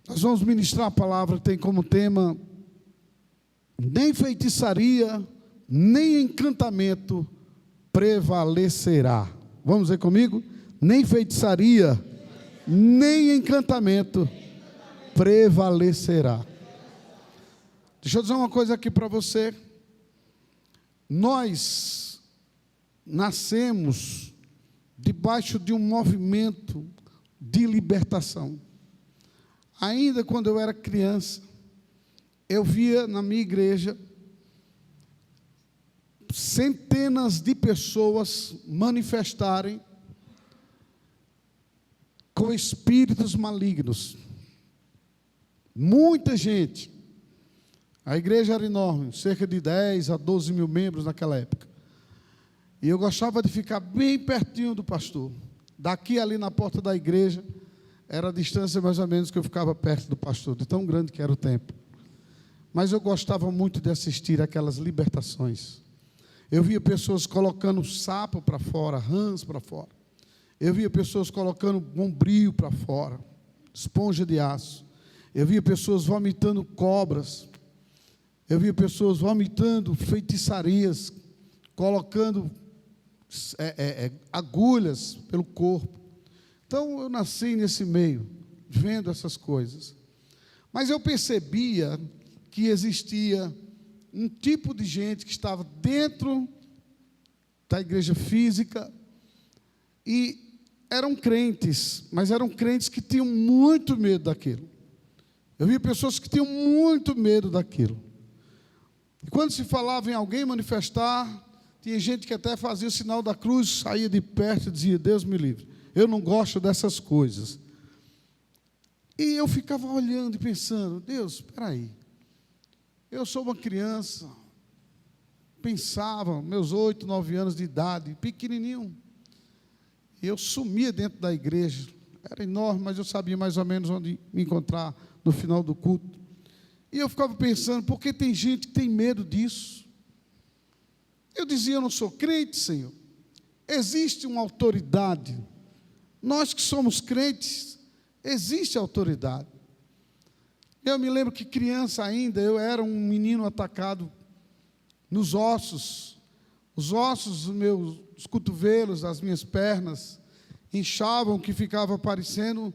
Nós vamos ministrar a palavra que tem como tema: nem feitiçaria, nem encantamento prevalecerá. Vamos ver comigo? Nem feitiçaria, nem encantamento prevalecerá. Deixa eu dizer uma coisa aqui para você. Nós nascemos debaixo de um movimento de libertação. Ainda quando eu era criança, eu via na minha igreja centenas de pessoas manifestarem com espíritos malignos. Muita gente. A igreja era enorme, cerca de 10 a 12 mil membros naquela época. E eu gostava de ficar bem pertinho do pastor. Daqui ali na porta da igreja, era a distância mais ou menos que eu ficava perto do pastor, de tão grande que era o templo. Mas eu gostava muito de assistir aquelas libertações. Eu via pessoas colocando sapo para fora, rãs para fora. Eu via pessoas colocando bombril para fora, esponja de aço. Eu via pessoas vomitando cobras. Eu via pessoas vomitando feitiçarias, colocando agulhas pelo corpo. Então eu nasci nesse meio, vendo essas coisas. Mas eu percebia que existia um tipo de gente que estava dentro da igreja física e eram crentes, mas eram crentes que tinham muito medo daquilo. Eu via pessoas que tinham muito medo daquilo. E quando se falava em alguém manifestar, tinha gente que até fazia o sinal da cruz, saía de perto e dizia: Deus me livre, eu não gosto dessas coisas. E eu ficava olhando e pensando: Deus, espera aí, eu sou uma criança, pensava, meus 8, 9 anos de idade, pequenininho, eu sumia dentro da igreja, era enorme, mas eu sabia mais ou menos onde me encontrar no final do culto. E eu ficava pensando: por que tem gente que tem medo disso? Eu dizia: eu não sou crente, Senhor. Existe uma autoridade. Nós que somos crentes, existe autoridade. Eu me lembro que criança ainda, eu era um menino atacado nos ossos. Os ossos dos meus cotovelos, das minhas pernas, inchavam, que ficava parecendo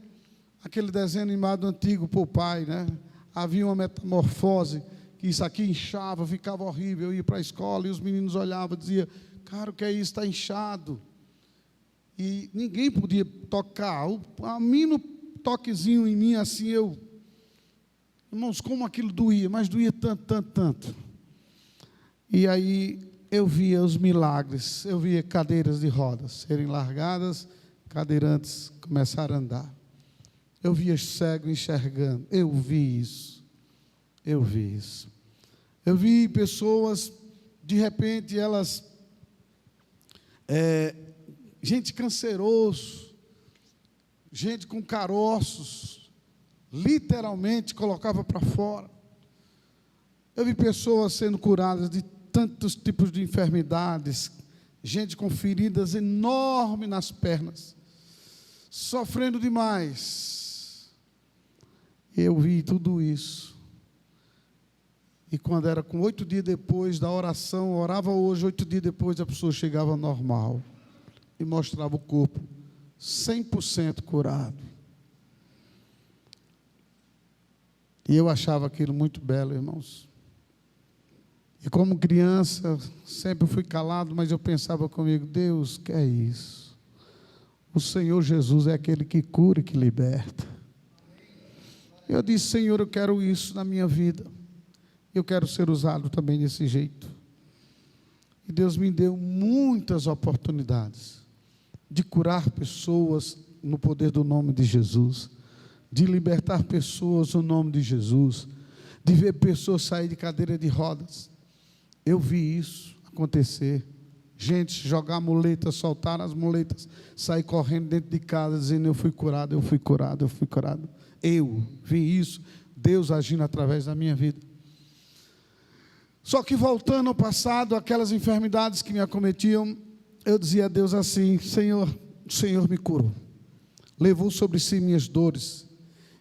aquele desenho animado antigo, Popeye, né? Havia uma metamorfose, que isso aqui inchava, ficava horrível. Eu ia para a escola e os meninos olhavam e diziam: cara, o que é isso? Está inchado. E ninguém podia tocar. A mínimo toquezinho em mim, assim, irmãos, como aquilo doía, mas doía tanto, tanto, tanto. E aí eu via os milagres, eu via cadeiras de rodas serem largadas, cadeirantes começaram a andar. Eu via cego enxergando, eu vi isso. Eu vi isso. Eu vi pessoas, de repente, elas, gente canceroso, gente com caroços, literalmente colocava para fora. Eu vi pessoas sendo curadas de tantos tipos de enfermidades, gente com feridas enormes nas pernas, sofrendo demais. Eu vi tudo isso. E quando era com 8 dias depois da oração, orava hoje, 8 dias depois a pessoa chegava normal e mostrava o corpo 100% curado. E eu achava aquilo muito belo, irmãos. E como criança, sempre fui calado, mas eu pensava comigo: Deus, que é isso? O Senhor Jesus é aquele que cura e que liberta. Eu disse: Senhor, eu quero isso na minha vida. Eu quero ser usado também desse jeito. E Deus me deu muitas oportunidades de curar pessoas no poder do nome de Jesus, de libertar pessoas no nome de Jesus, de ver pessoas sair de cadeira de rodas. Eu vi isso acontecer. Gente jogar muletas, soltar as muletas, sair correndo dentro de casa, dizendo: eu fui curado, eu fui curado, eu fui curado. Eu vi isso, Deus agindo através da minha vida. Só que voltando ao passado, aquelas enfermidades que me acometiam, eu dizia a Deus assim: Senhor, o Senhor me curou, levou sobre si minhas dores,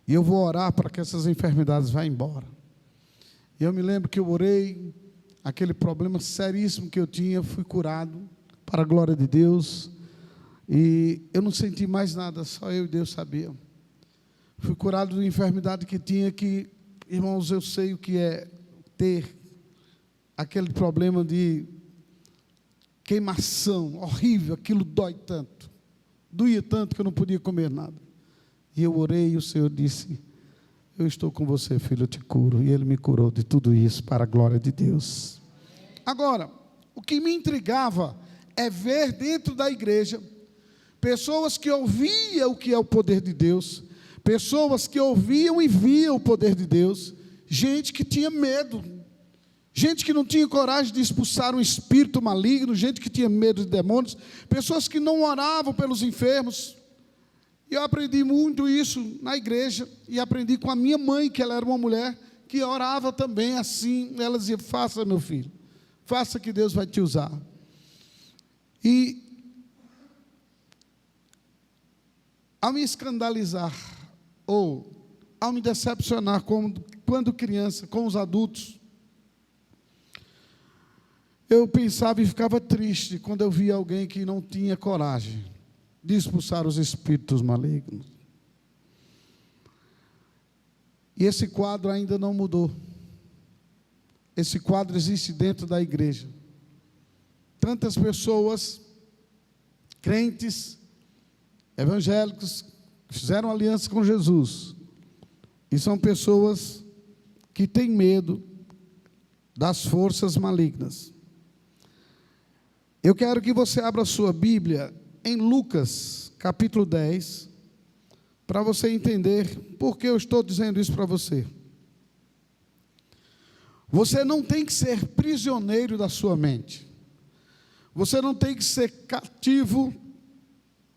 E eu vou orar para que essas enfermidades vá embora. E eu me lembro que eu orei, aquele problema seríssimo que eu tinha, fui curado, para a glória de Deus. E eu não senti mais nada, só eu e Deus sabiam. Fui curado de uma enfermidade que tinha que, irmãos, eu sei o que é ter aquele problema de queimação, horrível, aquilo dói tanto. Doía tanto que eu não podia comer nada. E eu orei e o Senhor disse: eu estou com você, filho, eu te curo. E Ele me curou de tudo isso, para a glória de Deus. Agora, o que me intrigava é ver dentro da igreja pessoas que ouviam o que é o poder de Deus, pessoas que ouviam e viam o poder de Deus, gente que tinha medo, gente que não tinha coragem de expulsar um espírito maligno, gente que tinha medo de demônios, pessoas que não oravam pelos enfermos. E eu aprendi muito isso na igreja, e aprendi com a minha mãe, que ela era uma mulher que orava também assim. Ela dizia: faça, meu filho, faça que Deus vai te usar. E ao me escandalizar, ou ao me decepcionar quando criança, com os adultos, eu pensava e ficava triste quando eu via alguém que não tinha coragem de expulsar os espíritos malignos. E esse quadro ainda não mudou. Esse quadro existe dentro da igreja. Tantas pessoas, crentes, evangélicos, que fizeram aliança com Jesus, e são pessoas que têm medo das forças malignas. Eu quero que você abra a sua Bíblia em Lucas, capítulo 10, para você entender por que eu estou dizendo isso para você. Você não tem que ser prisioneiro da sua mente. Você não tem que ser cativo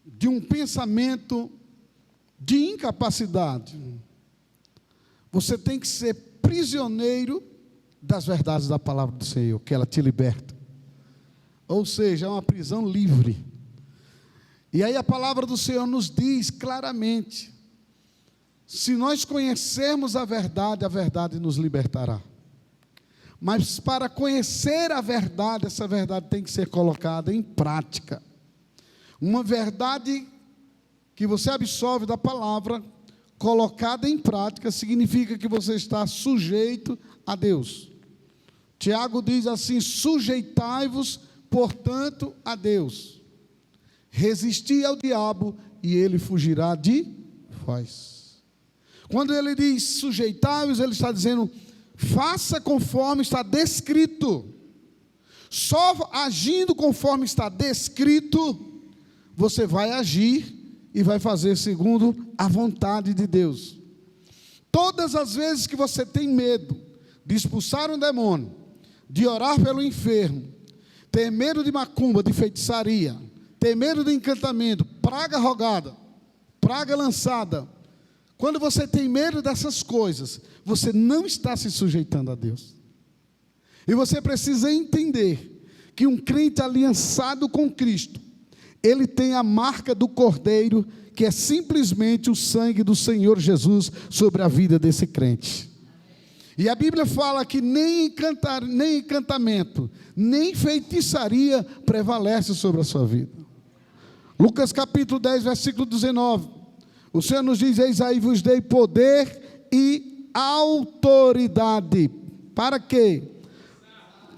de um pensamento de incapacidade. Você tem que ser prisioneiro das verdades da palavra do Senhor, que ela te liberta. Ou seja, é uma prisão livre. E aí a palavra do Senhor nos diz claramente: se nós conhecermos a verdade nos libertará. Mas para conhecer a verdade, essa verdade tem que ser colocada em prática. Uma verdade que você absorve da palavra, colocada em prática, significa que você está sujeito a Deus. Tiago diz assim: sujeitai-vos, portanto, a Deus. Resisti ao diabo e ele fugirá de vós. Quando ele diz sujeitai-vos, ele está dizendo: faça conforme está descrito. Só agindo conforme está descrito, você vai agir e vai fazer segundo a vontade de Deus. Todas as vezes que você tem medo de expulsar um demônio, de orar pelo enfermo, ter medo de macumba, de feitiçaria, ter medo de encantamento, praga rogada, praga lançada, quando você tem medo dessas coisas, você não está se sujeitando a Deus. E você precisa entender que um crente aliançado com Cristo, ele tem a marca do Cordeiro, que é simplesmente o sangue do Senhor Jesus sobre a vida desse crente. E a Bíblia fala que nem encantamento, nem feitiçaria prevalece sobre a sua vida. Lucas capítulo 10, versículo 19. O Senhor nos diz: eis aí vos dei poder e autoridade. Para quê?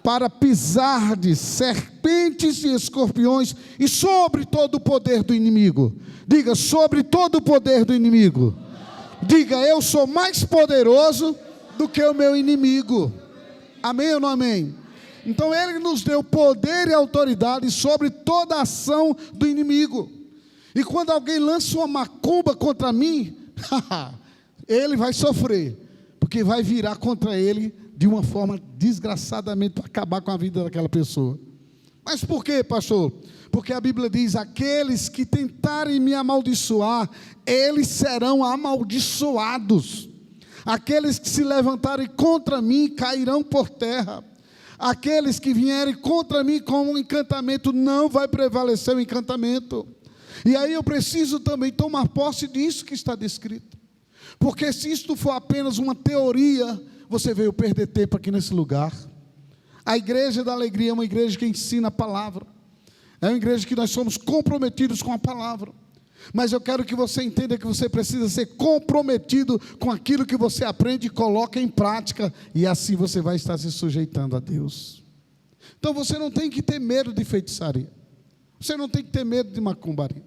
Para pisardes serpentes e escorpiões e sobre todo o poder do inimigo. Diga: sobre todo o poder do inimigo. Diga: eu sou mais poderoso do que o meu inimigo. Amém ou não amém? Então ele nos deu poder e autoridade sobre toda a ação do inimigo. E quando alguém lança uma macumba contra mim, ele vai sofrer, porque vai virar contra ele de uma forma desgraçadamente para acabar com a vida daquela pessoa. Mas por quê, pastor? Porque a Bíblia diz: aqueles que tentarem me amaldiçoar, eles serão amaldiçoados. Aqueles que se levantarem contra mim cairão por terra. Aqueles que vierem contra mim com um encantamento, não vai prevalecer o encantamento. E aí eu preciso também tomar posse disso que está descrito. Porque se isto for apenas uma teoria, você veio perder tempo aqui nesse lugar. A igreja da alegria é uma igreja que ensina a palavra. É uma igreja que nós somos comprometidos com a palavra. Mas eu quero que você entenda que você precisa ser comprometido com aquilo que você aprende e coloca em prática. E assim você vai estar se sujeitando a Deus. Então você não tem que ter medo de feitiçaria. Você não tem que ter medo de macumbaria.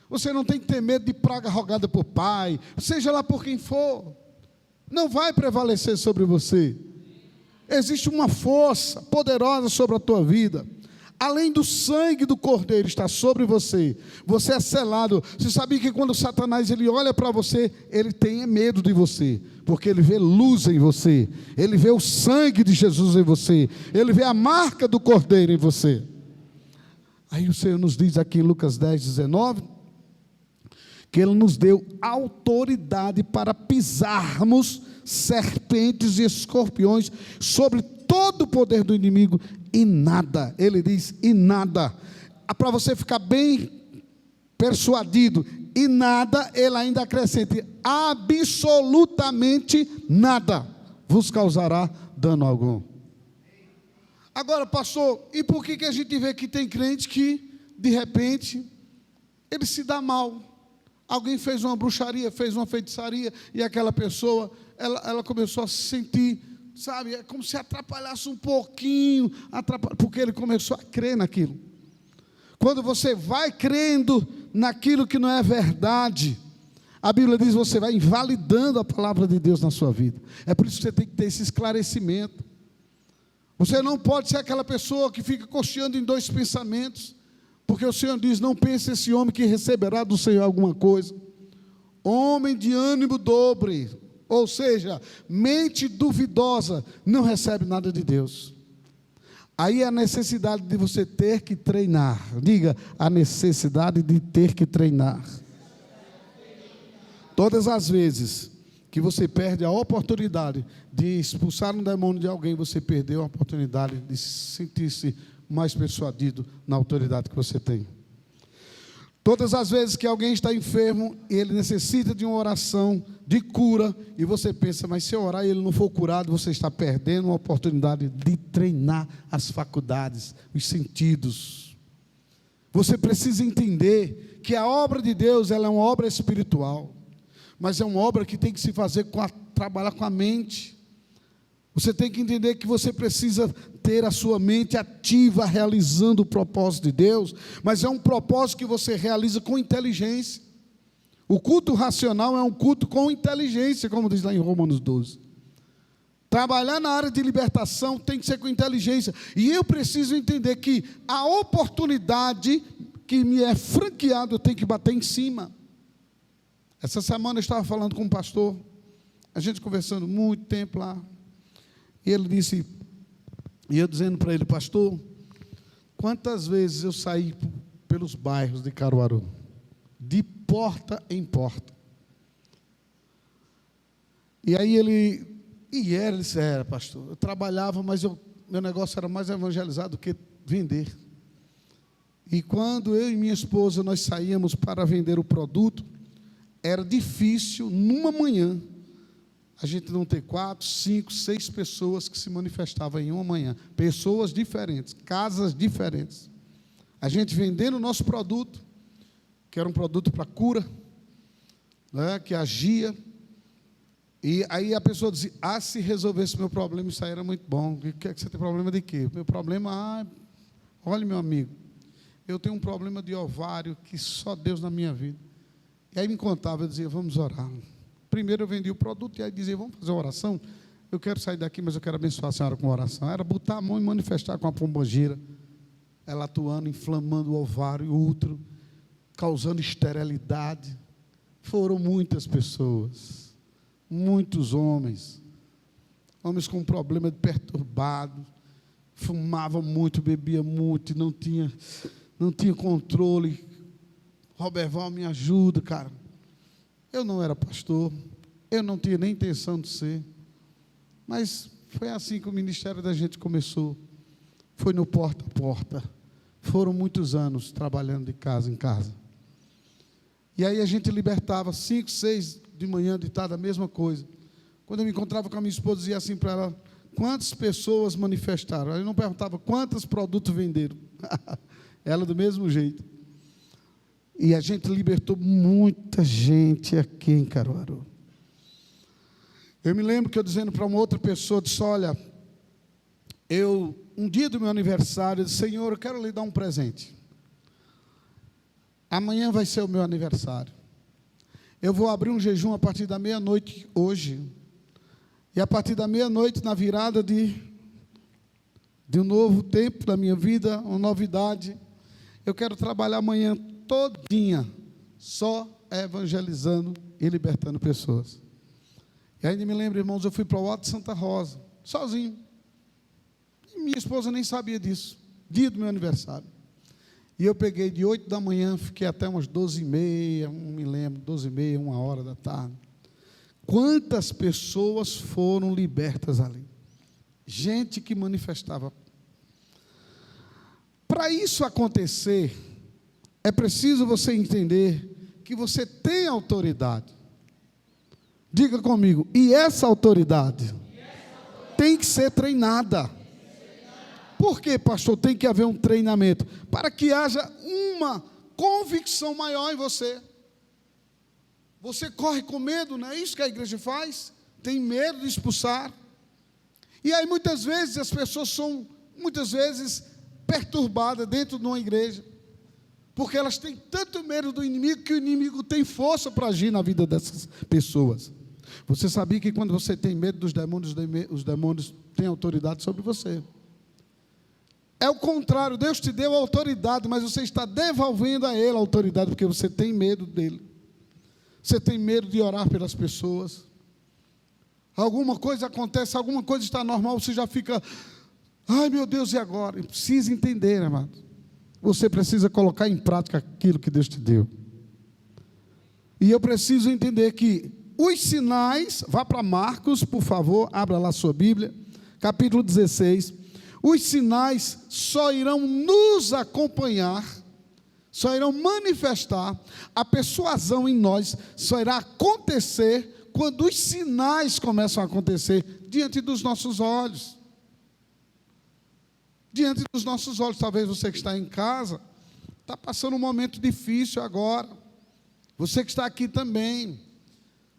Você não tem que ter medo de praga rogada por pai, seja lá por quem for. Não vai prevalecer sobre você. Existe uma força poderosa sobre a tua vida. Além do sangue do Cordeiro estar sobre você, você é selado. Você sabia que quando Satanás ele olha para você, ele tem medo de você, porque ele vê luz em você, ele vê o sangue de Jesus em você, ele vê a marca do Cordeiro em você. Aí o Senhor nos diz aqui em Lucas 10, 19, que Ele nos deu autoridade para pisarmos serpentes e escorpiões sobre todo o poder do inimigo, e nada, Ele diz, e nada, para você ficar bem persuadido, e nada, Ele ainda acrescenta, absolutamente nada vos causará dano algum. Agora, pastor, e por que a gente vê que tem crente que, de repente, ele se dá mal? Alguém fez uma bruxaria, fez uma feitiçaria, e aquela pessoa, ela começou a se sentir, sabe, é como se atrapalhasse um pouquinho, porque ele começou a crer naquilo. Quando você vai crendo naquilo que não é verdade, a Bíblia diz que você vai invalidando a palavra de Deus na sua vida. É por isso que você tem que ter esse esclarecimento. Você não pode ser aquela pessoa que fica cocheando em dois pensamentos, porque o Senhor diz, não pense esse homem que receberá do Senhor alguma coisa. Homem de ânimo dobre, ou seja, mente duvidosa, não recebe nada de Deus. Aí a necessidade de você ter que treinar, diga, a necessidade de ter que treinar. Todas as vezes que você perde a oportunidade de expulsar um demônio de alguém, você perdeu a oportunidade de sentir-se mais persuadido na autoridade que você tem. Todas as vezes que alguém está enfermo, ele necessita de uma oração de cura, e você pensa, mas se eu orar e ele não for curado, você está perdendo uma oportunidade de treinar as faculdades, os sentidos. Você precisa entender que a obra de Deus, ela é uma obra espiritual, mas é uma obra que tem que se fazer trabalhar com a mente. Você tem que entender que você precisa ter a sua mente ativa, realizando o propósito de Deus, mas é um propósito que você realiza com inteligência. O culto racional é um culto com inteligência, como diz lá em Romanos 12. Trabalhar na área de libertação tem que ser com inteligência, e eu preciso entender que a oportunidade que me é franqueada, eu tenho que bater em cima. Essa semana eu estava falando com um pastor, a gente conversando muito tempo lá, e ele disse, e eu dizendo para ele, pastor, quantas vezes eu saí pelos bairros de Caruaru, de porta em porta, e aí ele disse, pastor, eu trabalhava, mas meu negócio era mais evangelizado do que vender, e quando eu e minha esposa, nós saíamos para vender o produto, era difícil, numa manhã, a gente não ter 4, 5, 6 pessoas que se manifestavam em uma manhã. Pessoas diferentes, casas diferentes. A gente vendendo o nosso produto, que era um produto para cura, né, que agia. E aí a pessoa dizia, se resolvesse meu problema, isso aí era muito bom. Que você tem problema de quê? Meu problema, olha meu amigo, eu tenho um problema de ovário que só Deus na minha vida. E aí me contava, eu dizia, vamos orar. Primeiro eu vendi o produto, e aí dizia, vamos fazer uma oração? Eu quero sair daqui, mas eu quero abençoar a senhora com uma oração. Era botar a mão e manifestar com a pombogira, ela atuando, inflamando o ovário e o útero, causando esterilidade. Foram muitas pessoas, muitos homens com problema de perturbado, fumavam muito, bebiam muito, e não tinha controle. Roberval, me ajuda, cara. Eu não era pastor, eu não tinha nem intenção de ser, mas foi assim que o ministério da gente começou, foi no porta a porta, foram muitos anos trabalhando de casa em casa, e aí a gente libertava 5, 6, de manhã, de tarde, a mesma coisa. Quando eu me encontrava com a minha esposa, dizia assim para ela: quantas pessoas manifestaram? Eu não perguntava quantos produtos venderam. Ela do mesmo jeito. E a gente libertou muita gente aqui em Caruaru. Eu me lembro que eu dizendo para uma outra pessoa, disse: olha, um dia do meu aniversário, eu disse: Senhor, eu quero lhe dar um presente. Amanhã vai ser o meu aniversário. Eu vou abrir um jejum a partir da meia-noite hoje. E a partir da meia-noite, na virada de um novo tempo da minha vida, uma novidade, eu quero trabalhar amanhã todinha, só evangelizando e libertando pessoas. E ainda me lembro, irmãos, eu fui para o Alto de Santa Rosa, sozinho. E minha esposa nem sabia disso, dia do meu aniversário. E eu peguei de 8 da manhã, fiquei até umas 12h30, não me lembro, 12h30, 1h da tarde. Quantas pessoas foram libertas ali? Gente que manifestava. Para isso acontecer, é preciso você entender que você tem autoridade. Diga comigo, e essa autoridade tem que ser treinada. Por que, pastor, tem que haver um treinamento? Para que haja uma convicção maior em você. Você corre com medo, não é isso que a igreja faz? Tem medo de expulsar. E aí muitas vezes as pessoas são, perturbadas dentro de uma igreja. Porque elas têm tanto medo do inimigo, que o inimigo tem força para agir na vida dessas pessoas. Você sabia que quando você tem medo dos demônios, os demônios têm autoridade sobre você? É o contrário, Deus te deu a autoridade, mas você está devolvendo a Ele a autoridade, porque você tem medo dEle. Você tem medo de orar pelas pessoas. Alguma coisa acontece, alguma coisa está normal, você já fica: ai meu Deus, e agora? Precisa entender, amado. Você precisa colocar em prática aquilo que Deus te deu. E eu preciso entender que os sinais, vá para Marcos, por favor, abra lá sua Bíblia, capítulo 16. Os sinais só irão nos acompanhar, só irão manifestar, a persuasão em nós só irá acontecer quando os sinais começam a acontecer diante dos nossos olhos. Diante dos nossos olhos. Talvez você que está em casa está passando um momento difícil agora. Você que está aqui também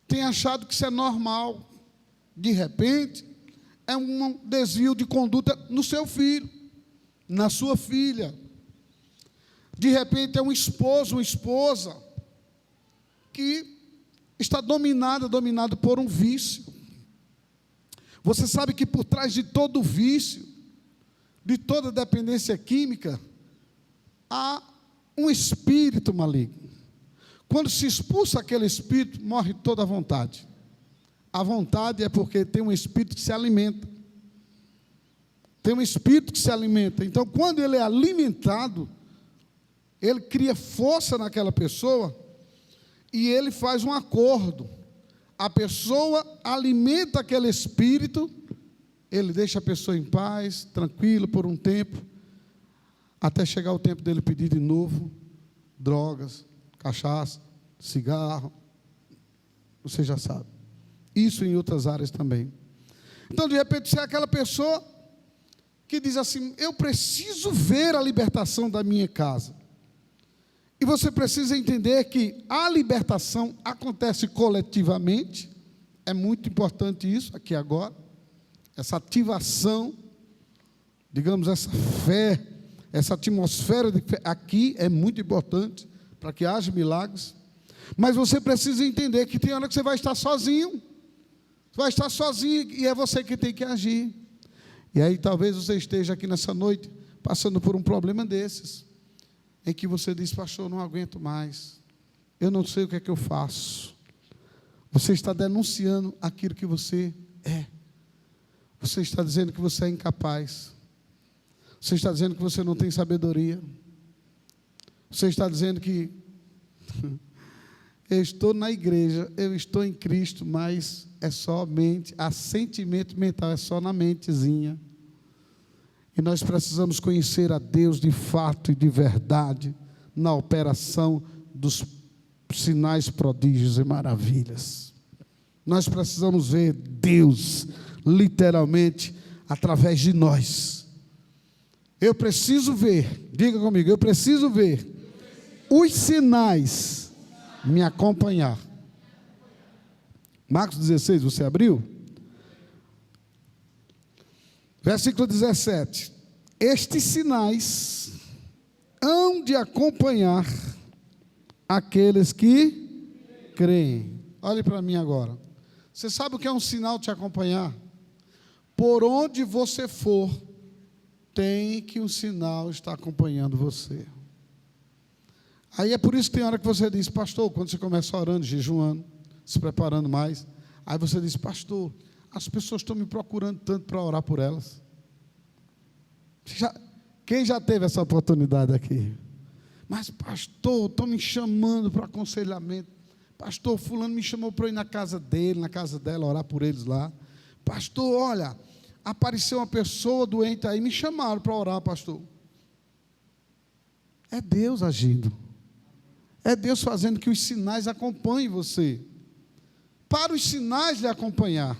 tem achado que isso é normal. De repente, é um desvio de conduta no seu filho, na sua filha. De repente é um esposo, uma esposa que está dominado por um vício. Você sabe que por trás de todo vício, de toda dependência química, há um espírito maligno. Quando se expulsa aquele espírito, morre toda a vontade. A vontade é porque tem um espírito que se alimenta. Tem um espírito que se alimenta. Então, quando ele é alimentado, ele cria força naquela pessoa e ele faz um acordo. A pessoa alimenta aquele espírito, ele deixa a pessoa em paz, tranquilo por um tempo, até chegar o tempo dele pedir de novo drogas, cachaça, cigarro. Você já sabe. Isso em outras áreas também. Então, de repente, você é aquela pessoa que diz assim: eu preciso ver a libertação da minha casa. E você precisa entender que a libertação acontece coletivamente. É muito importante isso aqui agora. Essa ativação, digamos, essa fé, essa atmosfera de fé aqui é muito importante para que haja milagres. Mas você precisa entender que tem hora que você vai estar sozinho. Você vai estar sozinho e é você que tem que agir. E aí talvez você esteja aqui nessa noite passando por um problema desses, em que você diz: pastor, não aguento mais, eu não sei o que é que eu faço. Você está denunciando aquilo que você é. Você está dizendo que você é incapaz. Você está dizendo que você não tem sabedoria. Você está dizendo que eu estou na igreja, eu estou em Cristo, mas é somente assentimento mental, é só na mentezinha. E nós precisamos conhecer a Deus de fato e de verdade, na operação dos sinais, prodígios e maravilhas. Nós precisamos ver Deus, literalmente, através de nós. Eu preciso ver, diga comigo, eu preciso ver os sinais me acompanhar. Marcos 16, você abriu? Versículo 17. Estes sinais hão de acompanhar aqueles que creem. Olhe para mim agora. Você sabe o que é um sinal te acompanhar? Por onde você for, tem que um sinal estar acompanhando você. Aí é por isso que tem hora que você diz, pastor, quando você começa orando, jejuando, se preparando mais, aí você diz, pastor, as pessoas estão me procurando tanto para orar por elas. Quem já teve essa oportunidade aqui? Mas pastor, estão me chamando para aconselhamento. Pastor, fulano me chamou para ir na casa dele, na casa dela, orar por eles lá. Pastor, olha, apareceu uma pessoa doente aí, me chamaram para orar, pastor. É Deus agindo. É Deus fazendo que os sinais acompanhem você. Para os sinais lhe acompanhar,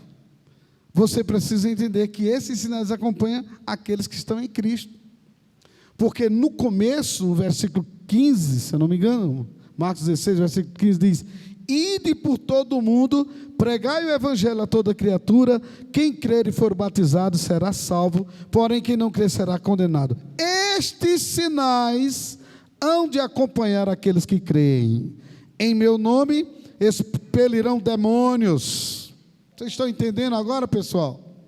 você precisa entender que esses sinais acompanham aqueles que estão em Cristo. Porque no começo, no versículo 15, se eu não me engano, Marcos 16, versículo 15 diz: ide por todo o mundo, pregai o evangelho a toda criatura, quem crer e for batizado será salvo, porém quem não crer será condenado. Estes sinais hão de acompanhar aqueles que creem. Em meu nome expelirão demônios. Vocês estão entendendo agora, pessoal?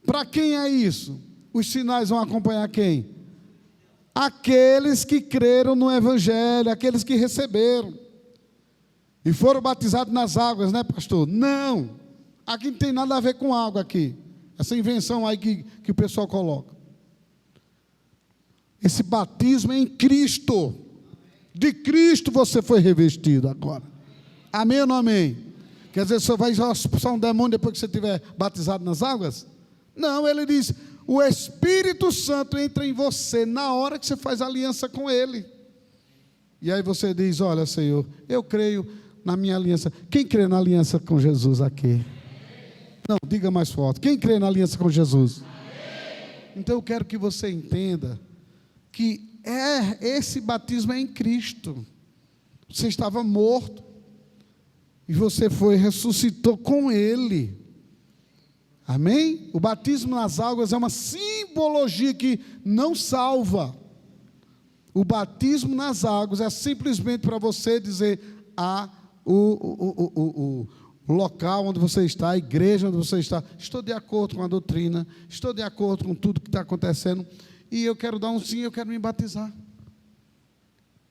Para quem é isso? Os sinais vão acompanhar quem? Aqueles que creram no evangelho, aqueles que receberam e foram batizados nas águas, né, pastor? Não, aqui não tem nada a ver com água aqui, essa invenção aí que o pessoal coloca. Esse batismo é em Cristo. De Cristo você foi revestido agora. Amém ou não amém? Quer dizer, você vai expulsar um demônio depois que você estiver batizado nas águas? Não, ele diz, o Espírito Santo entra em você na hora que você faz aliança com ele. E aí você diz, olha, Senhor, eu creio na minha aliança. Quem crê na aliança com Jesus aqui? Não, diga mais forte. Quem crê na aliança com Jesus? Então eu quero que você entenda que esse batismo é em Cristo. Você estava morto e você ressuscitou com Ele. Amém? O batismo nas águas é uma simbologia que não salva. O batismo nas águas é simplesmente para você dizer o local onde você está, a igreja onde você está, estou de acordo com a doutrina, estou de acordo com tudo que está acontecendo, e eu quero dar um sim, eu quero me batizar.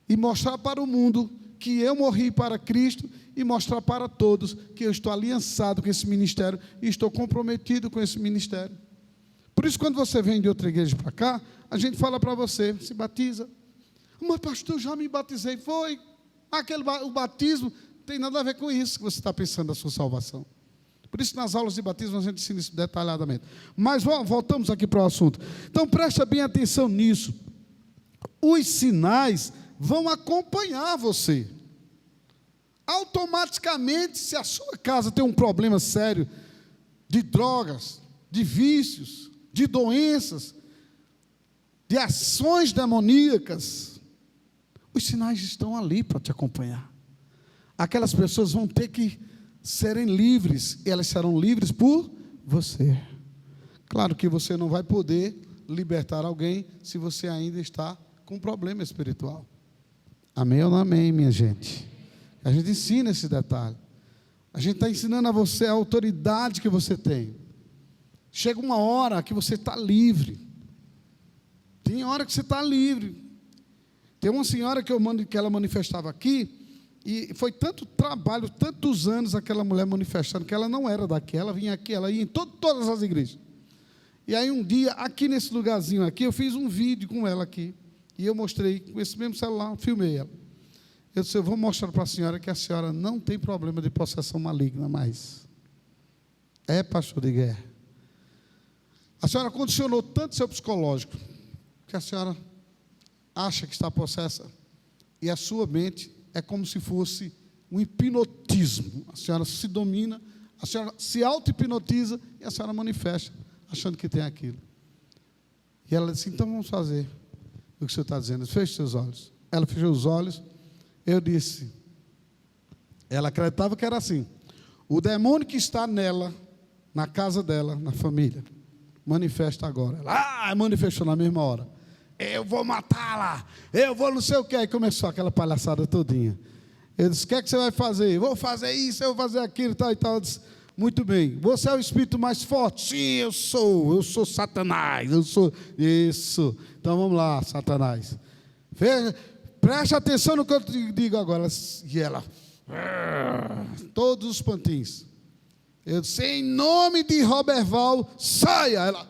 E mostrar para o mundo que eu morri para Cristo, e mostrar para todos que eu estou aliançado com esse ministério, e estou comprometido com esse ministério. Por isso, quando você vem de outra igreja para cá, a gente fala para você, se batiza. Mas pastor, eu já me batizei, foi. O batismo tem nada a ver com isso que você está pensando da sua salvação. Por isso, nas aulas de batismo, a gente ensina isso detalhadamente. Mas voltamos aqui para o assunto. Então, presta bem atenção nisso. Os sinais vão acompanhar você. Automaticamente, se a sua casa tem um problema sério de drogas, de vícios, de doenças, de ações demoníacas, os sinais estão ali para te acompanhar. Aquelas pessoas vão ter que serem livres, e elas serão livres por você. Claro que você não vai poder libertar alguém se você ainda está com um problema espiritual. Amém ou não amém, minha gente? A gente ensina esse detalhe. A gente está ensinando a você a autoridade que você tem. Chega uma hora que você está livre. Tem hora que você está livre. Tem uma senhora que ela manifestava aqui, e foi tanto trabalho, tantos anos aquela mulher manifestando, que ela não era daqui, ela vinha aqui, ela ia em todas as igrejas. E aí um dia, aqui nesse lugarzinho aqui, eu fiz um vídeo com ela aqui, e eu mostrei, com esse mesmo celular, filmei ela. Eu disse, eu vou mostrar para a senhora que a senhora não tem problema de possessão maligna mais. É, pastor de guerra. A senhora condicionou tanto seu psicológico, que a senhora acha que está possessa, e a sua mente é como se fosse um hipnotismo. A senhora se domina, a senhora se auto-hipnotiza e a senhora manifesta, achando que tem aquilo. E ela disse, então vamos fazer o que o senhor está dizendo. Feche seus olhos. Ela fechou os olhos. Eu disse, ela acreditava que era assim. O demônio que está nela, na casa dela, na família, manifesta agora. Ela manifestou na mesma hora. Eu vou matá-la, eu vou não sei o que. Aí começou aquela palhaçada todinha. Eu disse, o que é que você vai fazer? Vou fazer isso, eu vou fazer aquilo, tal e tal. Eu disse, muito bem, você é o espírito mais forte? Sim, eu sou Satanás, eu sou isso. Então vamos lá, Satanás. Preste atenção no que eu te digo agora. E ela, todos os pantins. Eu disse, em nome de Roberval, saia. Ela,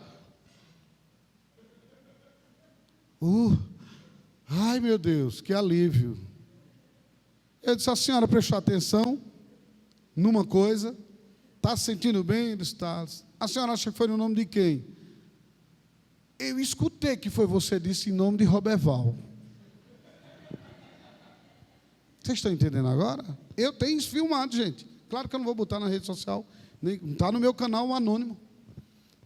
ai meu Deus, que alívio. Eu disse, a senhora prestou atenção numa coisa, está se sentindo bem? Está. A senhora acha que foi no nome de quem? Eu escutei que foi você disse em nome de Roberval. Vocês estão entendendo agora? Eu tenho isso filmado, gente. Claro que eu não vou botar na rede social, não está no meu canal anônimo.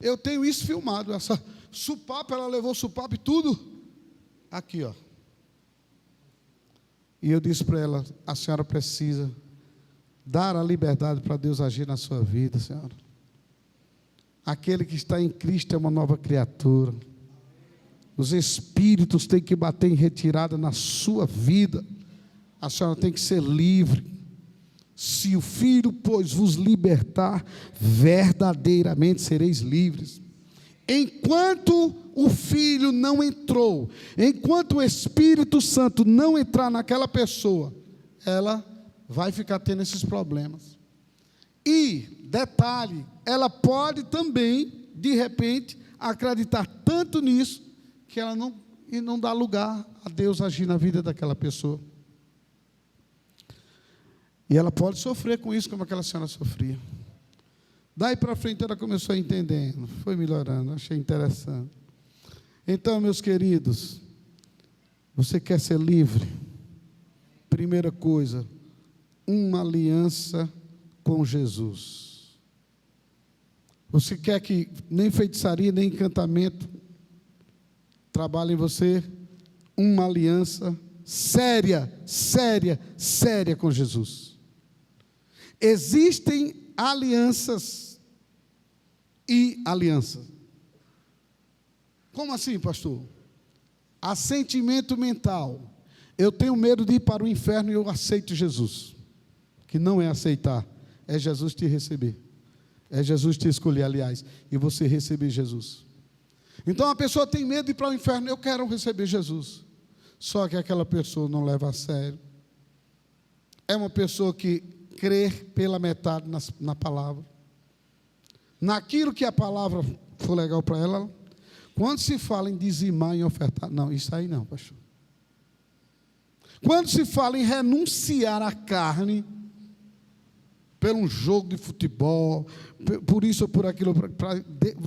Eu tenho isso filmado. Essa supapo, ela levou supapo e tudo. Aqui, ó. E eu disse para ela, a senhora precisa dar a liberdade para Deus agir na sua vida, senhora. Aquele que está em Cristo é uma nova criatura. Os espíritos têm que bater em retirada na sua vida. A senhora tem que ser livre. Se o Filho, pois, vos libertar, verdadeiramente sereis livres. Enquanto o Filho não entrou, enquanto o Espírito Santo não entrar naquela pessoa, ela vai ficar tendo esses problemas. E, detalhe, ela pode também, de repente, acreditar tanto nisso, que ela não dá lugar a Deus agir na vida daquela pessoa. E ela pode sofrer com isso, como aquela senhora sofria. Daí para frente ela começou a entender, foi melhorando, achei interessante. Então, meus queridos, você quer ser livre? Primeira coisa, uma aliança com Jesus. Você quer que nem feitiçaria, nem encantamento trabalhe em você? Uma aliança séria com Jesus. Existem alianças e alianças. Como assim, pastor? Assentimento mental. Eu tenho medo de ir para o inferno e eu aceito Jesus. Que não é aceitar, é Jesus te receber. É Jesus te escolher, aliás, e você receber Jesus. Então a pessoa tem medo de ir para o inferno, eu quero receber Jesus. Só que aquela pessoa não leva a sério. É uma pessoa que crê pela metade na palavra. Naquilo que a palavra for legal para ela, quando se fala em dizimar, em ofertar, não, isso aí não, pastor. Quando se fala em renunciar à carne, por um jogo de futebol, por isso ou por aquilo,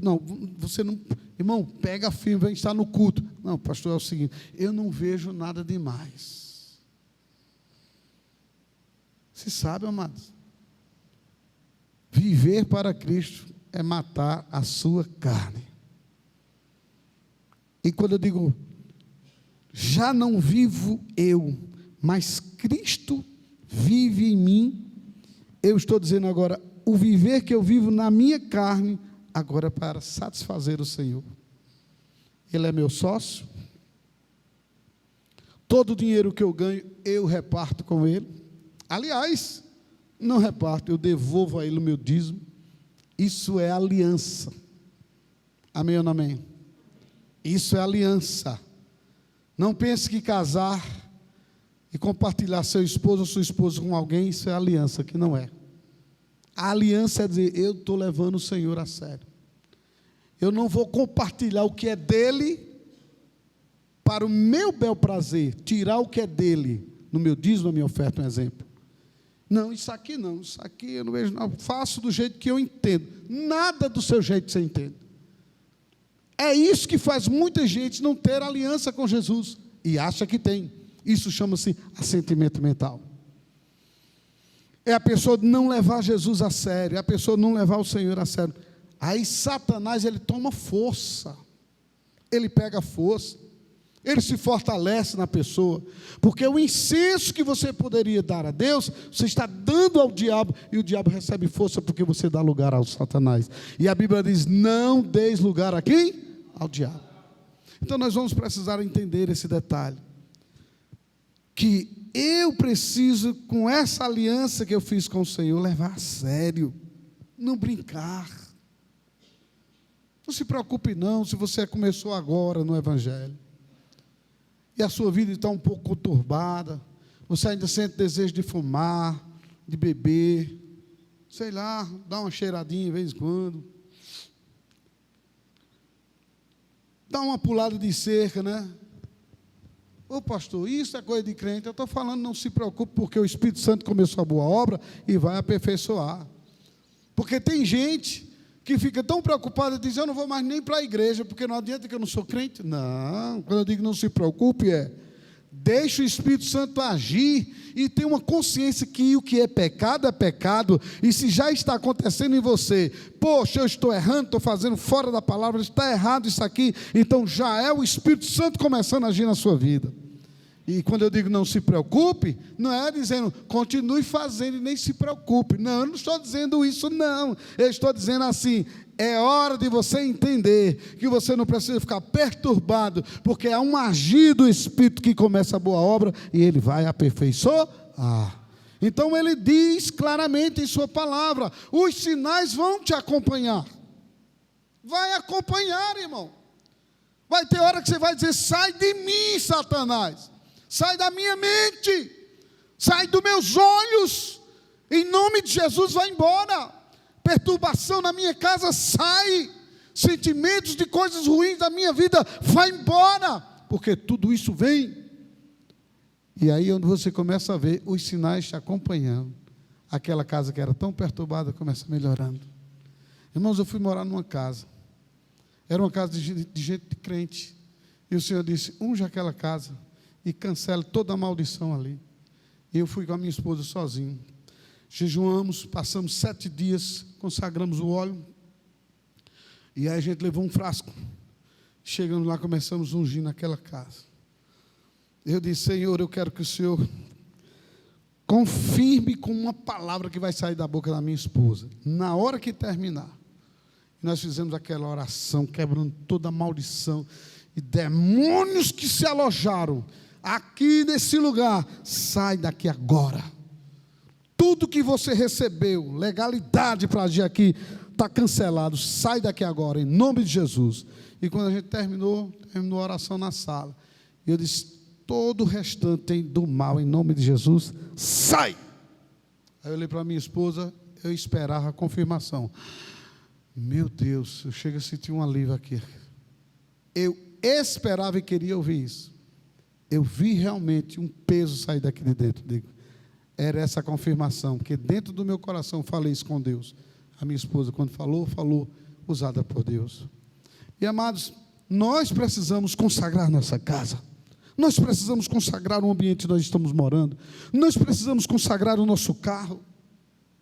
não, você não, irmão, pega firme, vem estar no culto. Não, pastor, é o seguinte, eu não vejo nada demais. Você sabe, amados, viver para Cristo é matar a sua carne. E quando eu digo, já não vivo eu, mas Cristo vive em mim, eu estou dizendo agora, o viver que eu vivo na minha carne, agora é para satisfazer o Senhor. Ele é meu sócio, todo o dinheiro que eu ganho, eu reparto com Ele. Aliás, não reparto, eu devolvo a Ele o meu dízimo. Isso é aliança. Amém ou não amém? Isso é aliança. Não pense que casar e compartilhar seu esposo ou sua esposa com alguém, isso é aliança, que não é. A aliança é dizer, eu estou levando o Senhor a sério. Eu não vou compartilhar o que é dele para o meu bel prazer, tirar o que é dele, no meu dízimo, na minha oferta, um exemplo. Não, isso aqui não, isso aqui eu não vejo, não, faço do jeito que eu entendo. Nada do seu jeito você entende. É isso que faz muita gente não ter aliança com Jesus, e acha que tem. Isso chama-se assentimento mental. é a pessoa não levar Jesus a sério, é a pessoa não levar o Senhor a sério. Aí Satanás, ele toma força, ele pega força, ele se fortalece na pessoa, porque o incenso que você poderia dar a Deus, você está dando ao diabo, e o diabo recebe força porque você dá lugar ao Satanás. E a Bíblia diz: não deis lugar a quem? Ao diabo. Então nós vamos precisar entender esse detalhe, que eu preciso, com essa aliança que eu fiz com o Senhor, levar a sério, não brincar. Não se preocupe não, se você começou agora no Evangelho, e a sua vida está um pouco conturbada, você ainda sente desejo de fumar, de beber, sei lá, dá uma cheiradinha de vez em quando, dá uma pulada de cerca, né? Ô pastor, isso é coisa de crente. Eu estou falando, não se preocupe, porque o Espírito Santo começou a boa obra e vai aperfeiçoar. Porque tem gente que fica tão preocupada, diz: eu não vou mais nem para a igreja, porque não adianta que eu não sou crente. Não, quando eu digo não se preocupe, deixa o Espírito Santo agir e tenha uma consciência que o que é pecado, e se já está acontecendo em você, poxa, eu estou errando, estou fazendo fora da palavra, está errado isso aqui, então já é o Espírito Santo começando a agir na sua vida. E quando eu digo não se preocupe, não é dizendo continue fazendo e nem se preocupe. Não, eu não estou dizendo isso, não. Eu estou dizendo assim: é hora de você entender que você não precisa ficar perturbado, porque é um agir do Espírito que começa a boa obra e ele vai aperfeiçoar. Então ele diz claramente em sua palavra: os sinais vão te acompanhar. Vai acompanhar, irmão. Vai ter hora que você vai dizer: sai de mim, Satanás. Sai da minha mente, sai dos meus olhos, em nome de Jesus, vai embora. Perturbação na minha casa, sai. Sentimentos de coisas ruins da minha vida, vai embora, porque tudo isso vem. E aí onde você começa a ver os sinais te acompanhando, aquela casa que era tão perturbada começa melhorando. Irmãos, eu fui morar numa casa, era uma casa de gente crente, e o Senhor disse: unja aquela casa e cancele toda a maldição ali. E eu fui com a minha esposa sozinho, jejuamos, passamos 7 dias, consagramos o óleo, e aí a gente levou um frasco, chegando lá, começamos a ungir naquela casa. Eu disse: Senhor, eu quero que o Senhor confirme com uma palavra que vai sair da boca da minha esposa, na hora que terminar. Nós fizemos aquela oração, quebrando toda a maldição, e demônios que se alojaram aqui nesse lugar, sai daqui agora. Tudo que você recebeu, legalidade para agir aqui, está cancelado, sai daqui agora, em nome de Jesus. E quando a gente terminou a oração na sala, eu disse: todo o restante do mal, em nome de Jesus, sai. Aí eu olhei para minha esposa, eu esperava a confirmação. Meu Deus, eu chego a sentir um alívio aqui. Eu esperava e queria ouvir isso. Eu vi realmente um peso sair daqui de dentro. Era essa a confirmação, porque dentro do meu coração falei isso com Deus. A minha esposa, quando falou usada por Deus. E amados, nós precisamos consagrar nossa casa. Nós precisamos consagrar o ambiente que nós estamos morando. Nós precisamos consagrar o nosso carro.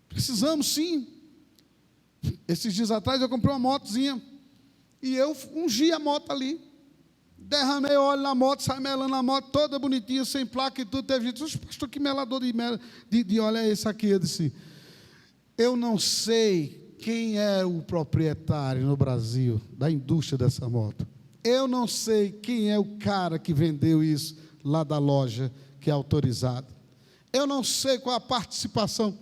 Precisamos sim. Esses dias atrás eu comprei uma motozinha, e eu ungi a moto ali. Derramei óleo na moto, saí melando a moto, toda bonitinha, sem placa e tudo. Teve gente: pastor, que melador de óleo é esse aqui? Eu disse: eu não sei quem é o proprietário no Brasil da indústria dessa moto. Eu não sei quem é o cara que vendeu isso lá da loja que é autorizado. Eu não sei qual a participação,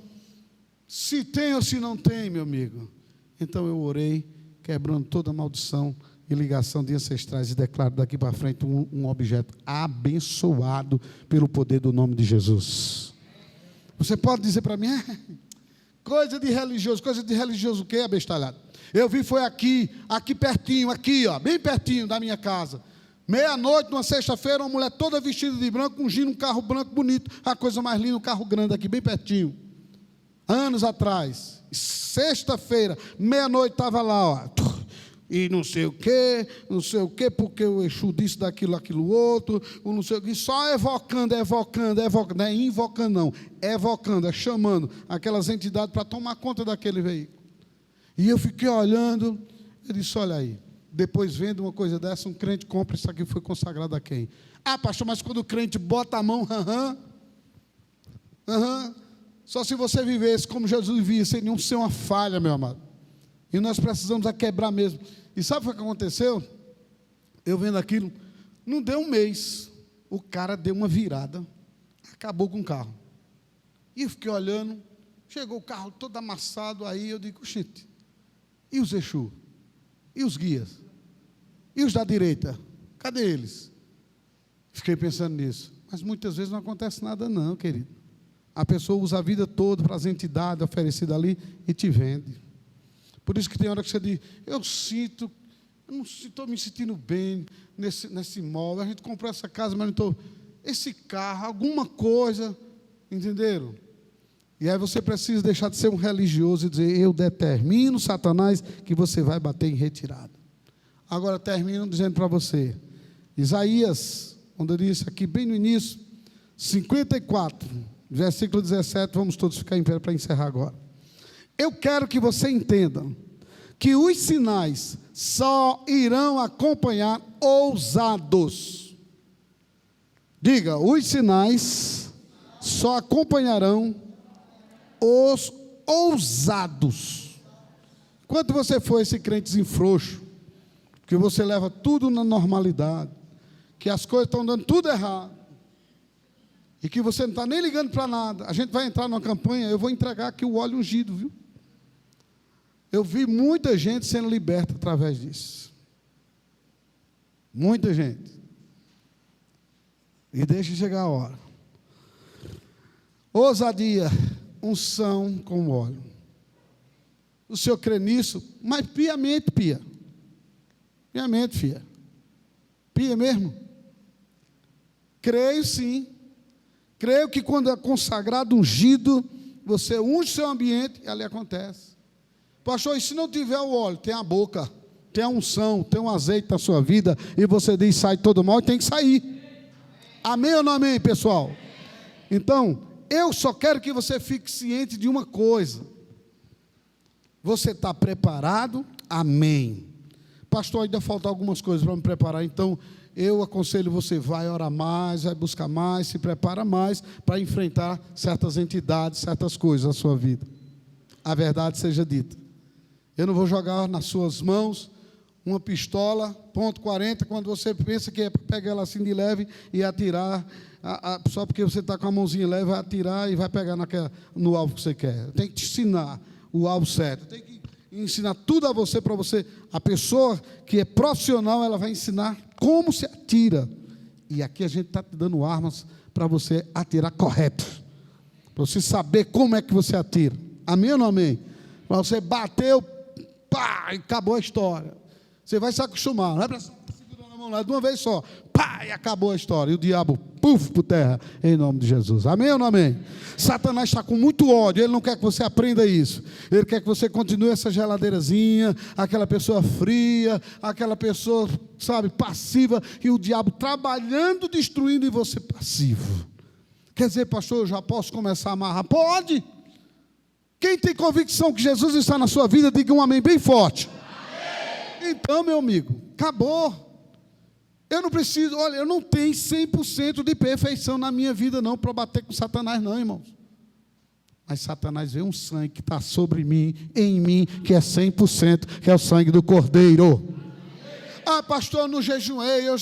se tem ou se não tem, meu amigo. Então eu orei, quebrando toda a maldição e ligação de ancestrais, e declaro daqui para frente um objeto abençoado pelo poder do nome de Jesus. Você pode dizer para mim: coisa de religioso o quê, abestalhado? Eu vi, foi aqui pertinho, aqui, ó, bem pertinho da minha casa. Meia-noite, numa sexta-feira, uma mulher toda vestida de branco, ungindo um carro branco bonito, a coisa mais linda, um carro grande aqui, bem pertinho. Anos atrás, sexta-feira, meia-noite, estava lá, ó, e não sei o quê, porque o Exu disse daquilo, aquilo outro, o não sei o quê, só evocando, não é invocando não, evocando, é chamando aquelas entidades para tomar conta daquele veículo. E eu fiquei olhando, eu disse, olha aí, depois vendo uma coisa dessa, um crente compra, isso aqui foi consagrado a quem? Ah, pastor, mas quando o crente bota a mão, só se você vivesse como Jesus vivia, sem nenhum ser uma falha, meu amado. E nós precisamos quebrar mesmo. E sabe o que aconteceu? Eu vendo aquilo, não deu um mês, o cara deu uma virada, acabou com o carro. E eu fiquei olhando, chegou o carro todo amassado, aí eu digo, gente, e os Exu? E os guias? E os da direita? Cadê eles? Fiquei pensando nisso. Mas muitas vezes não acontece nada não, querido. A pessoa usa a vida toda para as entidades oferecidas ali e te vende. Por isso que tem hora que você diz, eu não estou me sentindo bem nesse imóvel, a gente comprou essa casa, mas não estou... Esse carro, alguma coisa, entenderam? E aí você precisa deixar de ser um religioso e dizer, eu determino, Satanás, que você vai bater em retirada. Agora termino dizendo para você, Isaías, quando eu disse aqui bem no início, 54, versículo 17, vamos todos ficar em pé para encerrar agora. Eu quero que você entenda que os sinais só irão acompanhar ousados. Diga, os sinais só acompanharão os ousados. Quanto você for esse crentezinho frouxo, que você leva tudo na normalidade, que as coisas estão dando tudo errado, e que você não está nem ligando para nada, a gente vai entrar numa campanha, eu vou entregar aqui o óleo ungido, viu? Eu vi muita gente sendo liberta através disso. Muita gente. E deixa chegar a hora. Ousadia, unção com óleo. O senhor crê nisso? Mas piamente, pia. Piamente, fia. Pia mesmo? Creio sim. Creio que quando é consagrado, ungido, você unge seu ambiente e ali acontece. Pastor, e se não tiver o óleo, tem a boca, tem a unção, tem um azeite na sua vida, e você diz, sai todo mal, e tem que sair. Amém ou não amém, pessoal? Então, eu só quero que você fique ciente de uma coisa. Você está preparado? Amém. Pastor, ainda faltam algumas coisas para me preparar, então eu aconselho você, vai orar mais, vai buscar mais, se prepara mais para enfrentar certas entidades, certas coisas na sua vida. A verdade seja dita. Eu não vou jogar nas suas mãos uma pistola, .40, quando você pensa que é para pegar ela assim de leve e atirar, só porque você está com a mãozinha leve, vai atirar e vai pegar no alvo que você quer. Tem que te ensinar o alvo certo. Tem que ensinar tudo a você, para você. A pessoa que é profissional, ela vai ensinar como se atira. E aqui a gente está te dando armas para você atirar correto. Para você saber como é que você atira. Amém ou não amém? Para você bateu, pá, e acabou a história. Você vai se acostumar. Não é para segurar na mão lá de uma vez só. Pá, e acabou a história. E o diabo, puf, por terra, em nome de Jesus. Amém ou não amém? Satanás está com muito ódio. Ele não quer que você aprenda isso. Ele quer que você continue essa geladeirazinha, aquela pessoa fria, aquela pessoa, sabe, passiva, e o diabo trabalhando, destruindo, e você passivo. Quer dizer, pastor, eu já posso começar a amarrar? Pode. Quem tem convicção que Jesus está na sua vida, diga um amém bem forte. Amém. Então, meu amigo, acabou. Eu não preciso, olha, eu não tenho 100% de perfeição na minha vida não, para bater com Satanás não, irmãos. Mas Satanás vê um sangue que está sobre mim, em mim, que é 100%, que é o sangue do Cordeiro. Ah, pastor, eu não jejuei, o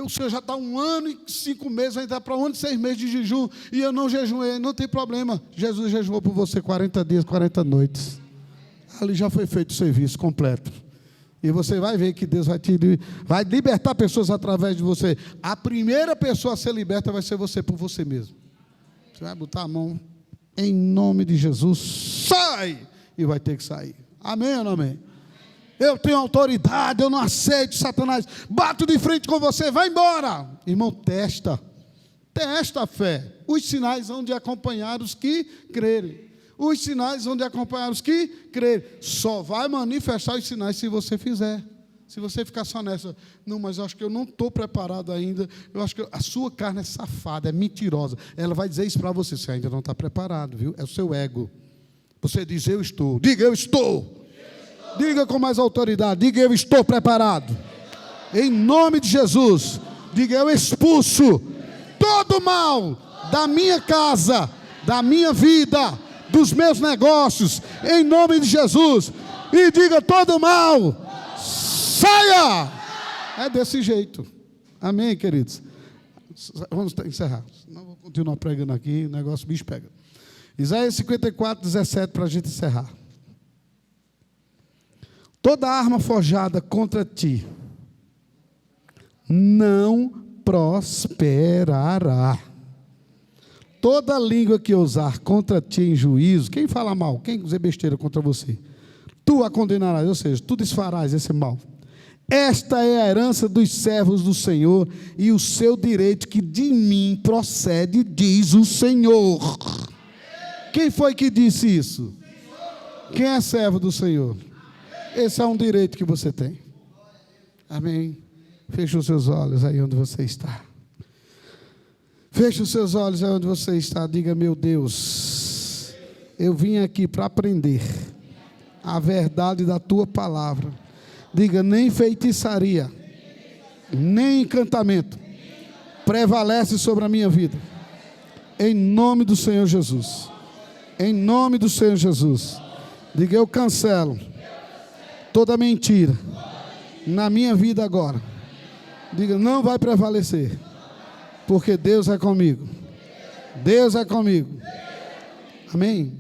senhor já está 1 ano e 5 meses, vai entrar para 1 ano e 6 meses de jejum, e eu não jejuei, não tem problema. Jesus jejuou por você 40 dias, 40 noites. Ali já foi feito o serviço completo. E você vai ver que Deus vai libertar pessoas através de você. A primeira pessoa a ser liberta vai ser você, por você mesmo. Você vai botar a mão, em nome de Jesus, sai! E vai ter que sair. Amém ou não amém? Eu tenho autoridade, eu não aceito Satanás, bato de frente com você, vai embora. Irmão, testa a fé. Os sinais hão de acompanhar os que crerem. Os sinais hão de acompanhar os que crerem. Só vai manifestar os sinais se você fizer. Se você ficar só nessa, não, mas eu acho que eu não estou preparado ainda, eu acho que a sua carne é safada, é mentirosa. Ela vai dizer isso para você, você ainda não está preparado, viu? É o seu ego. Você diz, eu estou. Diga, eu estou. Diga com mais autoridade, diga, eu estou preparado. Em nome de Jesus, diga, eu expulso todo mal da minha casa, da minha vida, dos meus negócios, em nome de Jesus. E diga, todo mal, saia! É desse jeito. Amém, queridos? Vamos encerrar. Não vou continuar pregando aqui, o negócio bicho pega. Isaías 54, 17, para a gente encerrar. Toda arma forjada contra ti não prosperará. Toda língua que ousar contra ti em juízo, quem fala mal, quem dizer besteira contra você, tu a condenarás, ou seja, tu desfarás esse mal. Esta é a herança dos servos do Senhor e o seu direito que de mim procede, diz o Senhor. Quem foi que disse isso? Quem é servo do Senhor? Esse é um direito que você tem. Amém? Feche os seus olhos aí onde você está. Feche os seus olhos aí onde você está. Diga, meu Deus, eu vim aqui para aprender a verdade da tua palavra. Diga, nem feitiçaria, nem encantamento prevalece sobre a minha vida. Em nome do Senhor Jesus. Em nome do Senhor Jesus. Diga, eu cancelo toda mentira na minha vida agora. Diga, não vai prevalecer, porque Deus é comigo. Deus é comigo. Amém?